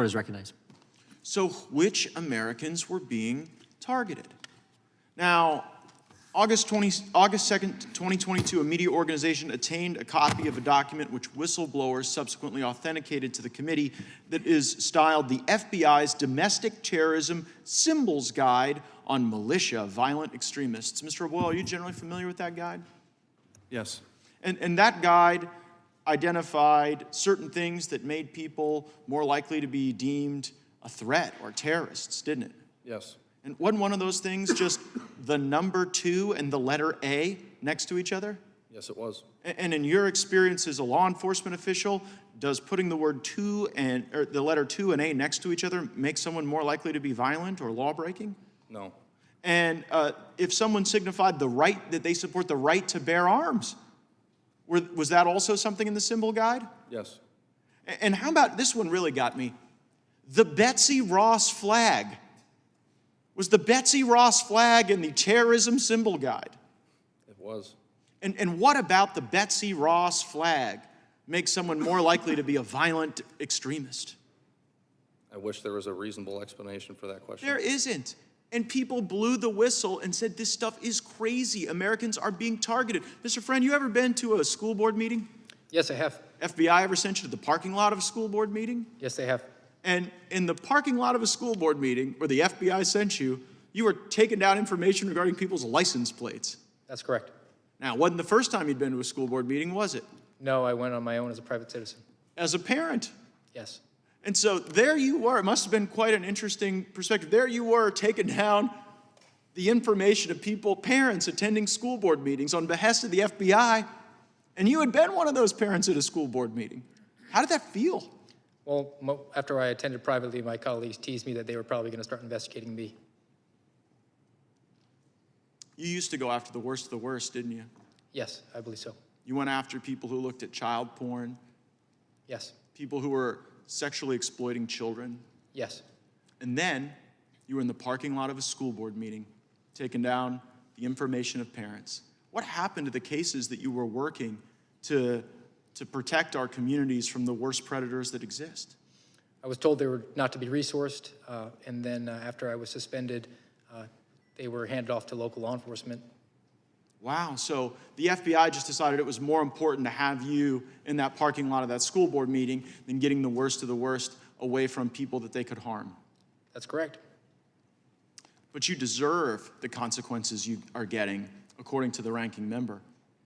Court is recognized. So which Americans were being targeted? Now, August 2nd, 2022, a media organization obtained a copy of a document which whistleblowers subsequently authenticated to the committee that is styled the FBI's Domestic Terrorism Symbols Guide on Militia Violent Extremists. Mr. O'Boyle, are you generally familiar with that guide? Yes. And that guide identified certain things that made people more likely to be deemed a threat or terrorists, didn't it? Yes. And wasn't one of those things just the number 2 and the letter A next to each other? Yes, it was. And in your experience as a law enforcement official, does putting the word 2 or the letter 2 and A next to each other make someone more likely to be violent or law-breaking? No. And if someone signified the right, that they support the right to bear arms, was that also something in the symbol guide? Yes. And how about, this one really got me, the Betsy Ross flag. Was the Betsy Ross flag in the terrorism symbol guide? It was. And what about the Betsy Ross flag makes someone more likely to be a violent extremist? I wish there was a reasonable explanation for that question. There isn't. And people blew the whistle and said, this stuff is crazy. Americans are being targeted. Mr. Friend, you ever been to a school board meeting? Yes, I have. FBI ever sent you to the parking lot of a school board meeting? Yes, they have. And in the parking lot of a school board meeting where the FBI sent you, you were taking down information regarding people's license plates. That's correct. Now, it wasn't the first time you'd been to a school board meeting, was it? No, I went on my own as a private citizen. As a parent. Yes. And so there you were. It must have been quite an interesting perspective. There you were taking down the information of people, parents attending school board meetings on behest of the FBI, and you had been one of those parents at a school board meeting. How did that feel? Well, after I attended privately, my colleagues teased me that they were probably going to start investigating me. You used to go after the worst of the worst, didn't you? Yes, I believe so. You went after people who looked at child porn, Yes. people who were sexually exploiting children. Yes. And then you were in the parking lot of a school board meeting, taking down the information of parents. What happened to the cases that you were working to protect our communities from the worst predators that exist? I was told they were not to be resourced, and then after I was suspended, they were handed off to local law enforcement. Wow, so the FBI just decided it was more important to have you in that parking lot of that school board meeting than getting the worst of the worst away from people that they could harm. That's correct. But you deserve the consequences you are getting, according to the ranking member.